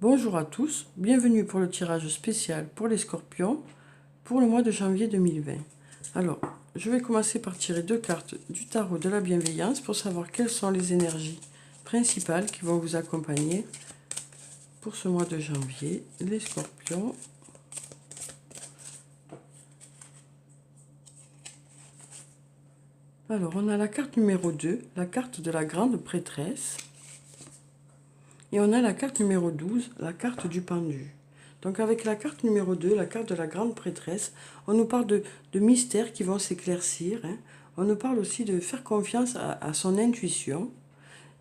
Bonjour à tous, bienvenue pour le tirage spécial pour les scorpions pour le mois de janvier 2020. Alors, je vais commencer par tirer deux cartes du tarot de la bienveillance pour savoir quelles sont les énergies principales qui vont vous accompagner pour ce mois de janvier, les scorpions. Alors, on a la carte numéro 2, la carte de la grande prêtresse. Et on a la carte numéro 12, la carte du pendu. Donc avec la carte numéro 2, la carte de la grande prêtresse, on nous parle de mystères qui vont s'éclaircir. On nous parle aussi de faire confiance à son intuition.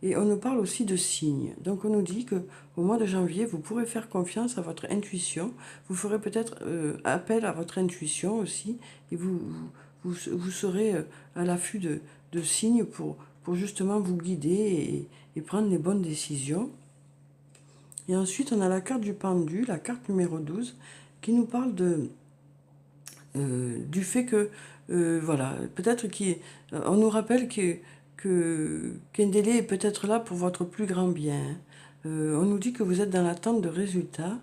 Et on nous parle aussi de signes. Donc on nous dit que au mois de janvier, vous pourrez faire confiance à votre intuition. Vous ferez peut-être appel à votre intuition aussi. Et vous serez à l'affût de signes pour justement vous guider et prendre les bonnes décisions. Et ensuite, on a la carte du pendu, la carte numéro 12, qui nous parle du fait que, voilà, peut-être on nous rappelle qu'un délai est peut-être là pour votre plus grand bien. On nous dit que vous êtes dans l'attente de résultats,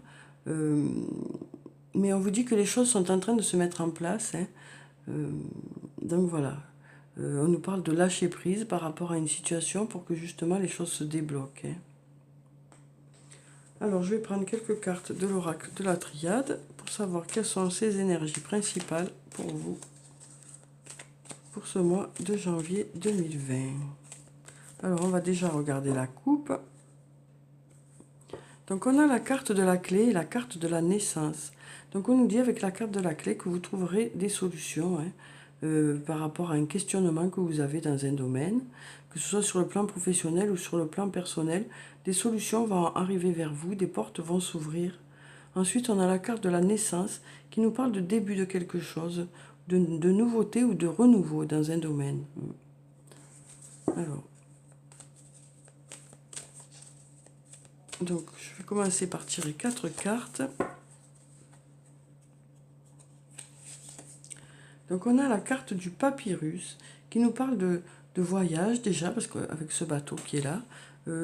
mais on vous dit que les choses sont en train de se mettre en place. Donc voilà, on nous parle de lâcher prise par rapport à une situation pour que justement les choses se débloquent. Alors, je vais prendre quelques cartes de l'oracle de la triade pour savoir quelles sont ces énergies principales pour vous pour ce mois de janvier 2020. Alors, on va déjà regarder la coupe. Donc, on a la carte de la clé et la carte de la naissance. Donc, on nous dit avec la carte de la clé que vous trouverez des solutions par rapport à un questionnement que vous avez dans un domaine, que ce soit sur le plan professionnel ou sur le plan personnel. Des solutions vont arriver vers vous, des portes vont s'ouvrir. Ensuite, on a la carte de la naissance qui nous parle de début de quelque chose, de nouveauté ou de renouveau dans un domaine. Alors, donc, je vais commencer par tirer 4 cartes. Donc, on a la carte du papyrus qui nous parle de voyage déjà, parce qu'avec ce bateau qui est là,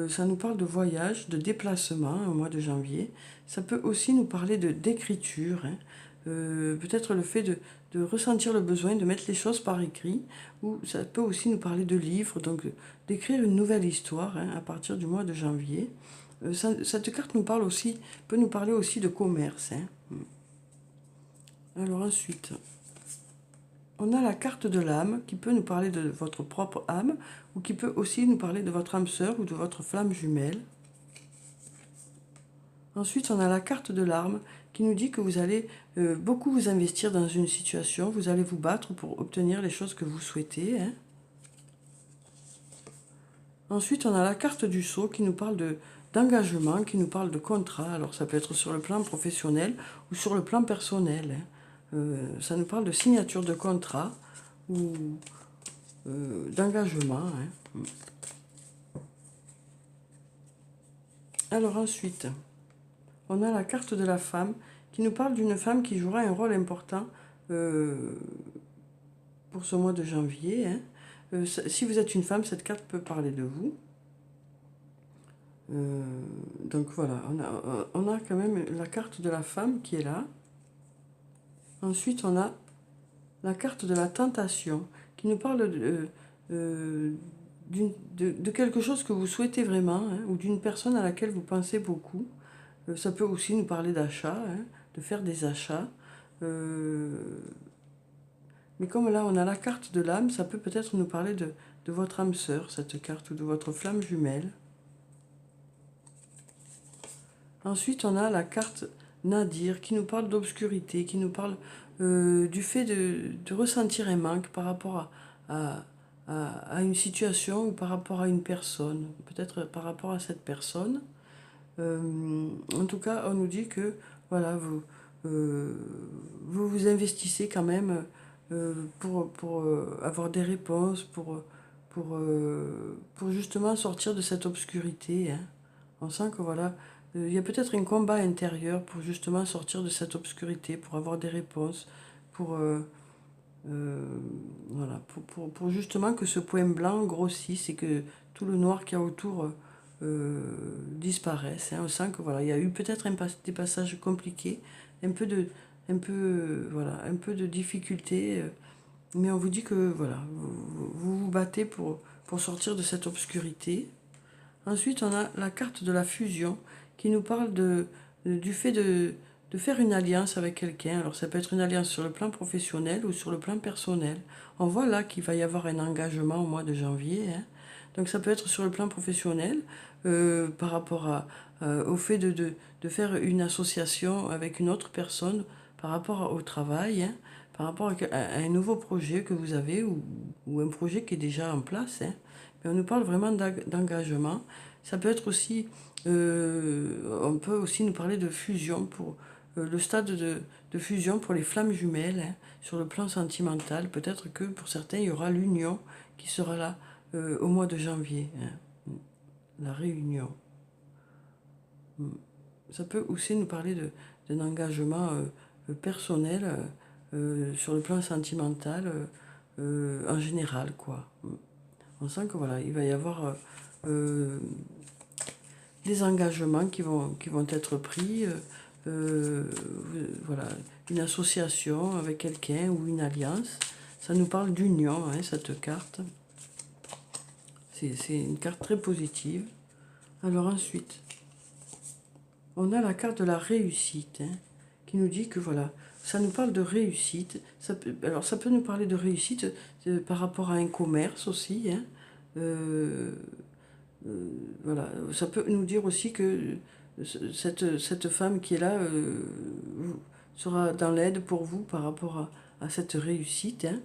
ça nous parle de voyage, de déplacement au mois de janvier. Ça peut aussi nous parler d'écriture, peut-être le fait de ressentir le besoin de mettre les choses par écrit, ou ça peut aussi nous parler de livres, donc d'écrire une nouvelle histoire à partir du mois de janvier. Cette carte nous parle aussi, peut nous parler aussi de commerce. Alors ensuite, on a la carte de l'âme qui peut nous parler de votre propre âme ou qui peut aussi nous parler de votre âme sœur ou de votre flamme jumelle. Ensuite, on a la carte de l'arme qui nous dit que vous allez beaucoup vous investir dans une situation, vous allez vous battre pour obtenir les choses que vous souhaitez. Ensuite, on a la carte du sceau qui nous parle d'engagement, qui nous parle de contrat. Alors, ça peut être sur le plan professionnel ou sur le plan personnel. Ça nous parle de signature de contrat ou d'engagement. Alors ensuite, on a la carte de la femme qui nous parle d'une femme qui jouera un rôle important pour ce mois de janvier. Si vous êtes une femme, cette carte peut parler de vous. Donc voilà, on a quand même la carte de la femme qui est là. Ensuite, on a la carte de la tentation qui nous parle de quelque chose que vous souhaitez vraiment ou d'une personne à laquelle vous pensez beaucoup. Ça peut aussi nous parler d'achat, de faire des achats. Mais comme là, on a la carte de l'âme, ça peut peut-être nous parler de votre âme sœur, cette carte, ou de votre flamme jumelle. Ensuite, on a la carte Nadir qui nous parle d'obscurité, qui nous parle du fait de ressentir un manque par rapport à une situation ou par rapport à une personne, peut-être par rapport à cette personne. En tout cas, on nous dit que voilà, vous investissez quand même pour avoir des réponses, pour justement sortir de cette obscurité. On sent que voilà, il y a peut-être un combat intérieur pour justement sortir de cette obscurité, pour avoir des réponses, pour, voilà, pour justement que ce point blanc grossisse et que tout le noir qu'il y a autour disparaissent. Hein. On sent que voilà, il y a eu peut-être des passages compliqués, voilà, un peu de difficulté, mais on vous dit que voilà, vous vous battez pour sortir de cette obscurité. Ensuite, on a la carte de la fusion qui nous parle du fait de faire une alliance avec quelqu'un. Alors, ça peut être une alliance sur le plan professionnel ou sur le plan personnel. On voit là qu'il va y avoir un engagement au mois de janvier. Hein. Donc, ça peut être sur le plan professionnel par rapport au fait de faire une association avec une autre personne par rapport au travail, hein, par rapport à un nouveau projet que vous avez ou un projet qui est déjà en place. Hein. Mais on nous parle vraiment d'engagement. Ça peut être aussi, on peut aussi nous parler de fusion pour le stade de fusion pour les flammes jumelles, hein, sur le plan sentimental. Peut-être que pour certains, il y aura l'union qui sera là au mois de janvier. Hein, la réunion. Ça peut aussi nous parler d'un engagement personnel sur le plan sentimental en général, quoi. On sent que voilà, il va y avoir des engagements qui vont être pris, voilà, une association avec quelqu'un ou une alliance. Ça nous parle d'union, hein, cette carte. C'est une carte très positive. Alors ensuite, on a la carte de la réussite, hein, qui nous dit que voilà, ça nous parle de réussite. Alors ça peut nous parler de réussite par rapport à un commerce aussi, hein, voilà, ça peut nous dire aussi que cette femme qui est là sera dans l'aide pour vous par rapport à cette réussite. Hein.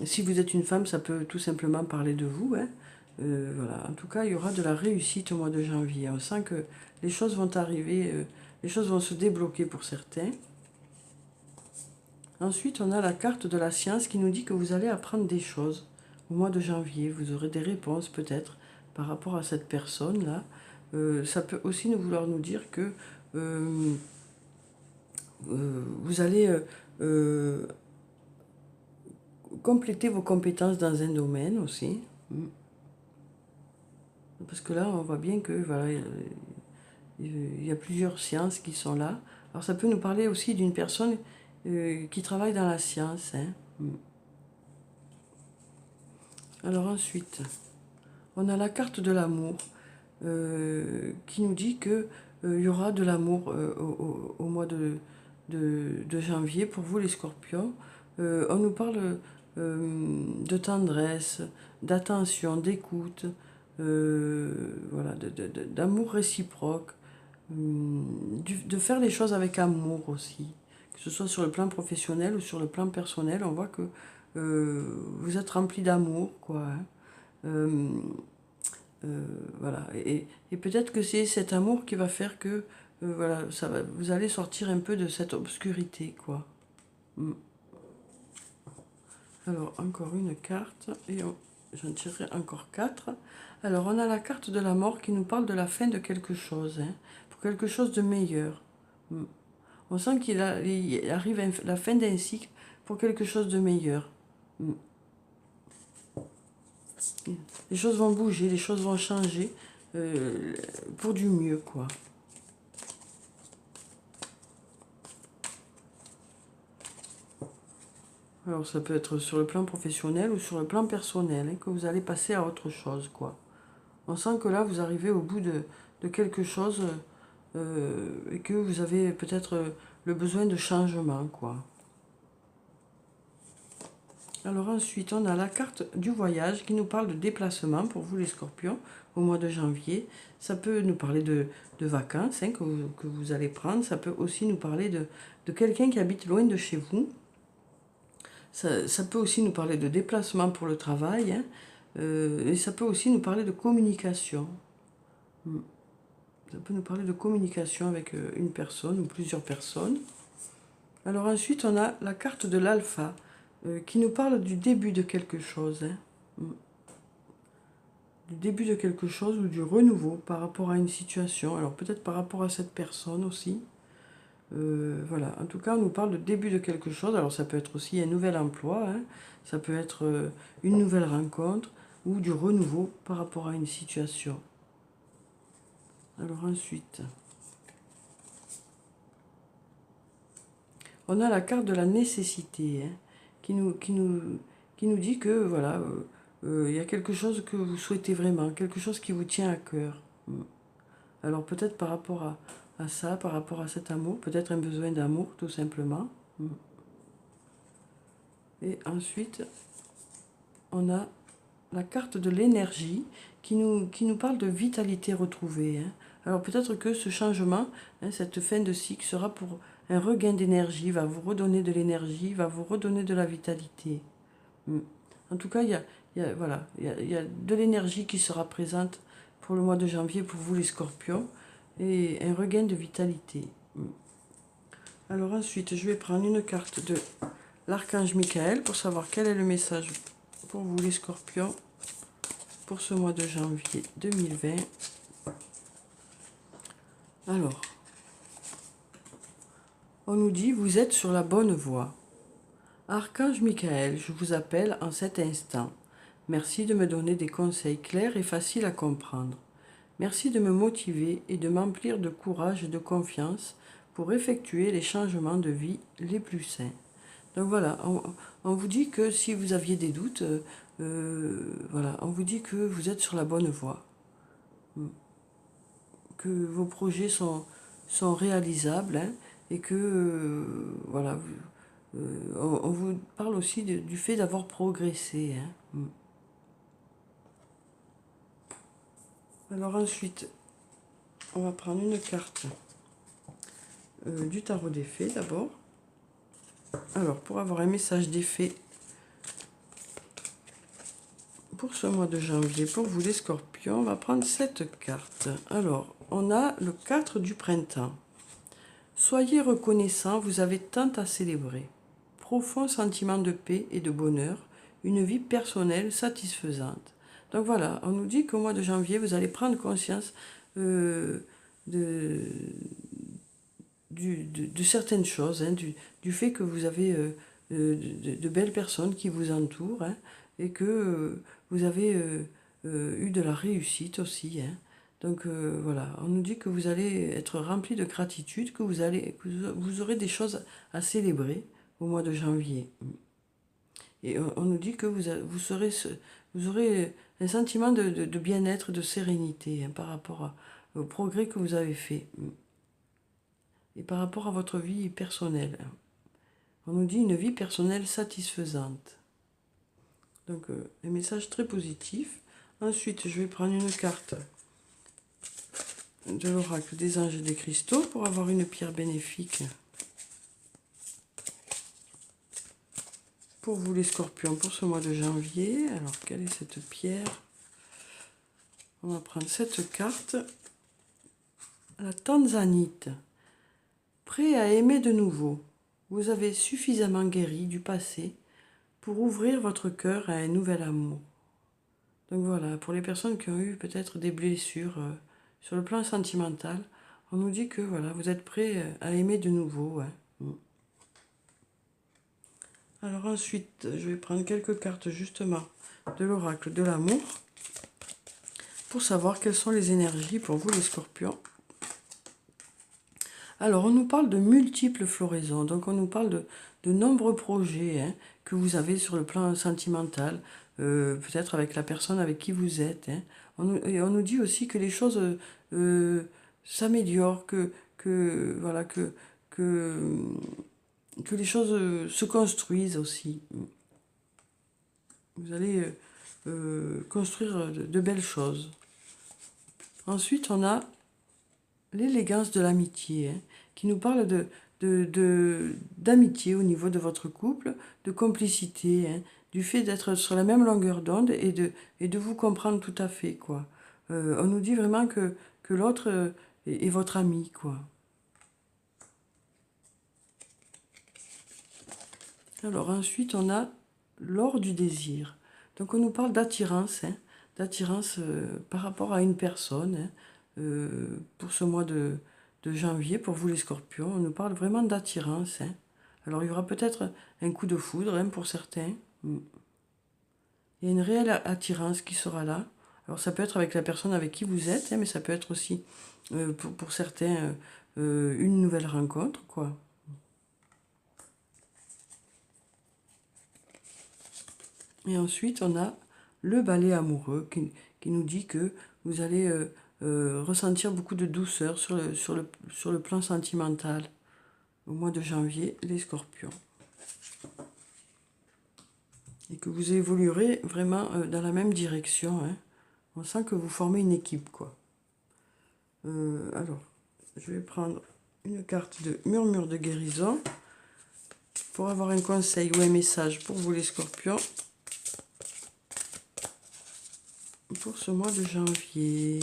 Si vous êtes une femme, ça peut tout simplement parler de vous. Hein. Voilà. En tout cas, il y aura de la réussite au mois de janvier. On sent que les choses vont arriver, les choses vont se débloquer pour certains. Ensuite, on a la carte de la science qui nous dit que vous allez apprendre des choses. Au mois de janvier, vous aurez des réponses peut-être par rapport à cette personne-là. Ça peut aussi nous vouloir nous dire que vous allez compléter vos compétences dans un domaine aussi. Parce que là, on voit bien que voilà, il y a plusieurs sciences qui sont là. Alors ça peut nous parler aussi d'une personne qui travaille dans la science. Hein. Alors ensuite, on a la carte de l'amour qui nous dit que il y aura de l'amour au mois de janvier pour vous les scorpions. On nous parle de tendresse, d'attention, d'écoute, voilà, d'amour réciproque, de faire les choses avec amour aussi, que ce soit sur le plan professionnel ou sur le plan personnel. On voit que vous êtes rempli d'amour, quoi. Hein. Voilà. Et peut-être que c'est cet amour qui va faire que voilà, vous allez sortir un peu de cette obscurité, quoi. Alors, encore une carte, et j'en tirerai encore 4. Alors, on a la carte de la mort qui nous parle de la fin de quelque chose, hein, pour quelque chose de meilleur. On sent qu'il arrive à la fin d'un cycle pour quelque chose de meilleur. Les choses vont bouger, les choses vont changer pour du mieux, quoi. Alors ça peut être sur le plan professionnel ou sur le plan personnel, hein, que vous allez passer à autre chose, quoi. On sent que là, vous arrivez au bout de quelque chose et que vous avez peut-être le besoin de changement, quoi. Alors ensuite, on a la carte du voyage qui nous parle de déplacement pour vous les scorpions au mois de janvier. Ça peut nous parler de vacances, hein, que vous allez prendre. Ça peut aussi nous parler de quelqu'un qui habite loin de chez vous. Ça peut aussi nous parler de déplacement pour le travail. Hein, et ça peut aussi nous parler de communication. Ça peut nous parler de communication avec une personne ou plusieurs personnes. Alors ensuite, on a la carte de l'alpha qui nous parle du début de quelque chose. Hein. Du début de quelque chose ou du renouveau par rapport à une situation. Alors peut-être par rapport à cette personne aussi. Voilà, en tout cas, on nous parle de début de quelque chose. Alors ça peut être aussi un nouvel emploi. Hein. Ça peut être une nouvelle rencontre. ou du renouveau par rapport à une situation. Alors ensuite, on a la carte de la nécessité, hein, qui nous dit que voilà, il y a quelque chose que vous souhaitez vraiment, quelque chose qui vous tient à cœur. Alors peut-être par rapport à ça, par rapport à cet amour, peut-être un besoin d'amour tout simplement. Et ensuite, on a la carte de l'énergie qui nous parle de vitalité retrouvée, hein. Alors peut-être que ce changement, hein, cette fin de cycle sera pour un regain d'énergie, va vous redonner de l'énergie, va vous redonner de la vitalité. En tout cas, voilà, il y a de l'énergie qui sera présente pour le mois de janvier pour vous les scorpions et un regain de vitalité. Alors ensuite, je vais prendre une carte de l'archange Michael pour savoir quel est le message pour vous les scorpions pour ce mois de janvier 2020. Alors, on nous dit, vous êtes sur la bonne voie. Archange Michael, je vous appelle en cet instant. Merci de me donner des conseils clairs et faciles à comprendre. Merci de me motiver et de m'emplir de courage et de confiance pour effectuer les changements de vie les plus sains. Donc voilà, on vous dit que si vous aviez des doutes, voilà, on vous dit que vous êtes sur la bonne voie, que vos projets sont réalisables, hein, et que voilà, on vous parle aussi du fait d'avoir progressé, hein. Alors ensuite, on va prendre une carte du tarot des fées d'abord. Alors, pour avoir un message des fées pour ce mois de janvier, pour vous les scorpions, on va prendre cette carte. Alors, on a le 4 du printemps. Soyez reconnaissants, vous avez tant à célébrer. Profond sentiment de paix et de bonheur, une vie personnelle satisfaisante. Donc voilà, on nous dit qu'au mois de janvier, vous allez prendre conscience de certaines choses, hein, du fait que vous avez de belles personnes qui vous entourent, hein, et que vous avez eu de la réussite aussi, hein. Donc voilà, on nous dit que vous allez être rempli de gratitude, que vous aurez des choses à célébrer au mois de janvier. Et on nous dit que vous aurez un sentiment de bien-être, de sérénité, hein, par rapport au progrès que vous avez fait. Et par rapport à votre vie personnelle. On nous dit une vie personnelle satisfaisante. Donc, un message très positif. Ensuite, je vais prendre une carte de l'oracle des anges et des cristaux pour avoir une pierre bénéfique pour vous les scorpions pour ce mois de janvier. Alors, quelle est cette pierre? On va prendre cette carte. La tanzanite. Prêt à aimer de nouveau. Vous avez suffisamment guéri du passé pour ouvrir votre cœur à un nouvel amour. Donc voilà, pour les personnes qui ont eu peut-être des blessures sur le plan sentimental, on nous dit que voilà, vous êtes prêts à aimer de nouveau. Ouais. Alors ensuite, je vais prendre quelques cartes justement de l'oracle de l'amour pour savoir quelles sont les énergies pour vous les scorpions. Alors, on nous parle de multiples floraisons, donc on nous parle de nombreux projets, hein, que vous avez sur le plan sentimental, peut-être avec la personne avec qui vous êtes, hein. Et on nous dit aussi que les choses s'améliorent, voilà, que les choses se construisent aussi. Vous allez construire de belles choses. Ensuite, on a l'élégance de l'amitié, hein, qui nous parle d'amitié au niveau de votre couple, de complicité, hein, du fait d'être sur la même longueur d'onde et de vous comprendre tout à fait, quoi. On nous dit vraiment que l'autre est votre ami, quoi. Alors ensuite, on a l'or du désir. Donc on nous parle d'attirance, hein, d'attirance par rapport à une personne, hein, pour ce mois de janvier, pour vous les scorpions. On nous parle vraiment d'attirance, hein. Alors il y aura peut-être un coup de foudre, hein, pour certains. Il y a une réelle attirance qui sera là. Alors ça peut être avec la personne avec qui vous êtes, hein, mais ça peut être aussi pour certains une nouvelle rencontre, quoi. Et ensuite, on a le balai amoureux qui nous dit que vous allez ressentir beaucoup de douceur sur le plan sentimental au mois de janvier, les scorpions. Et que vous évoluerez vraiment dans la même direction. Hein. On sent que vous formez une équipe, quoi. Alors, je vais prendre une carte de murmure de guérison pour avoir un conseil ou un message pour vous, les scorpions. Pour ce mois de janvier.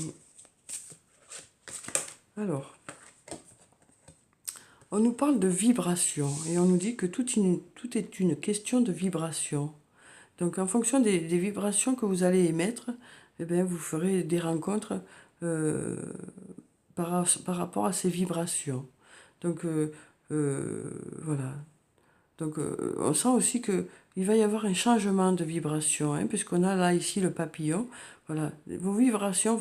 Alors, on nous parle de vibration et on nous dit que tout est une question de vibration. Donc, en fonction des vibrations que vous allez émettre, eh bien, vous ferez des rencontres par rapport à ces vibrations. Donc, voilà. Donc, on sent aussi qu'il va y avoir un changement de vibration, hein, puisqu'on a là, ici, le papillon. Voilà, vos vibrations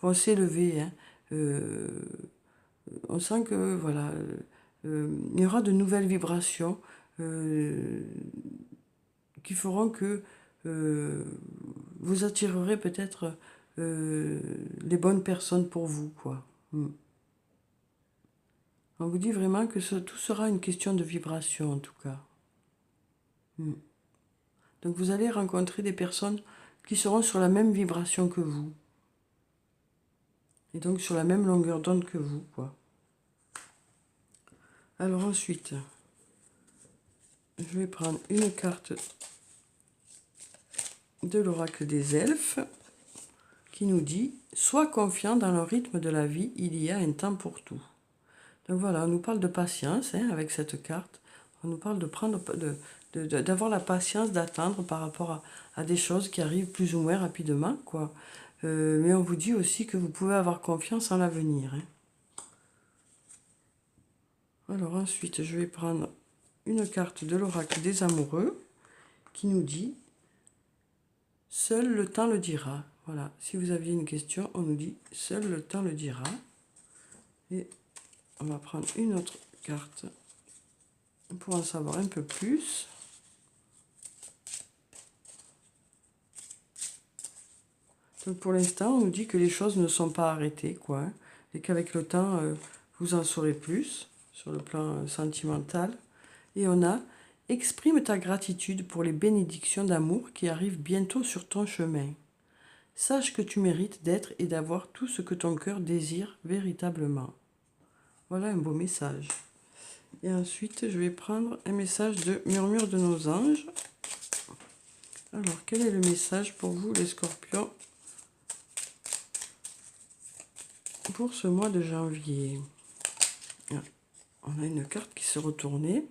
vont s'élever. Hein. On sent que, voilà, il y aura de nouvelles vibrations qui feront que vous attirerez peut-être les bonnes personnes pour vous, quoi. On vous dit vraiment que tout sera une question de vibration, en tout cas. Donc vous allez rencontrer des personnes qui seront sur la même vibration que vous. Et donc sur la même longueur d'onde que vous, quoi. Alors ensuite, je vais prendre une carte de l'oracle des elfes qui nous dit « Sois confiant dans le rythme de la vie, il y a un temps pour tout ». Donc voilà, on nous parle de patience hein, avec cette carte. On nous parle d'avoir la patience d'attendre par rapport à des choses qui arrivent plus ou moins rapidement, quoi. Mais on vous dit aussi que vous pouvez avoir confiance en l'avenir. Hein. Alors ensuite, je vais prendre une carte de l'oracle des amoureux qui nous dit « Seul le temps le dira ». Voilà, si vous aviez une question, on nous dit « Seul le temps le dira ». Et on va prendre une autre carte pour en savoir un peu plus. Donc pour l'instant, on nous dit que les choses ne sont pas arrêtées, quoi, hein, et qu'avec le temps, vous en saurez plus sur le plan sentimental. Et on a « Exprime ta gratitude pour les bénédictions d'amour qui arrivent bientôt sur ton chemin. Sache que tu mérites d'être et d'avoir tout ce que ton cœur désire véritablement. » Voilà un beau message. Et ensuite, je vais prendre un message de murmure de nos anges. Alors, quel est le message pour vous, les scorpions, pour ce mois de janvier? On a une carte qui s'est retournée.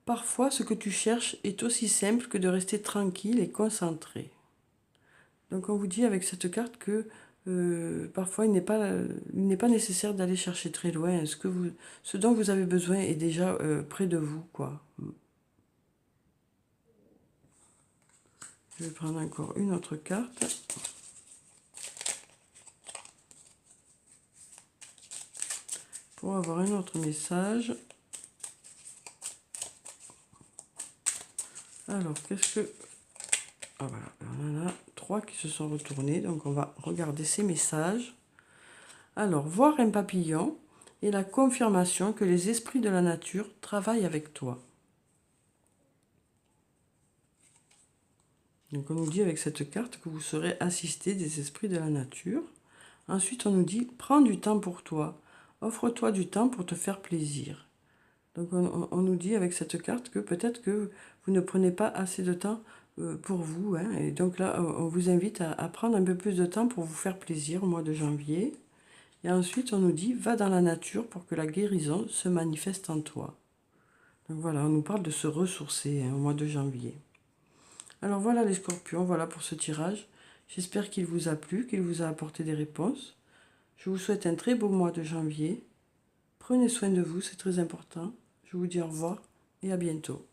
Parfois, ce que tu cherches est aussi simple que de rester tranquille et concentré. Donc, on vous dit avec cette carte que parfois, il n'est pas nécessaire d'aller chercher très loin. Ce dont vous avez besoin est déjà près de vous, quoi. Je vais prendre encore une autre carte. Pour avoir un autre message. Alors, qu'est-ce que... Ah voilà, on en a 3 qui se sont retournés, donc on va regarder ces messages. Alors, voir un papillon est la confirmation que les esprits de la nature travaillent avec toi. Donc on nous dit avec cette carte que vous serez assisté des esprits de la nature. Ensuite, on nous dit, prends du temps pour toi. Offre-toi du temps pour te faire plaisir. Donc on nous dit avec cette carte que peut-être que vous ne prenez pas assez de temps pour vous. Hein, et donc là, on vous invite à prendre un peu plus de temps pour vous faire plaisir au mois de janvier. Et ensuite, on nous dit, va dans la nature pour que la guérison se manifeste en toi. Donc voilà, on nous parle de se ressourcer hein, au mois de janvier. Alors voilà les scorpions, voilà pour ce tirage. J'espère qu'il vous a plu, qu'il vous a apporté des réponses. Je vous souhaite un très beau mois de janvier. Prenez soin de vous, c'est très important. Je vous dis au revoir et à bientôt.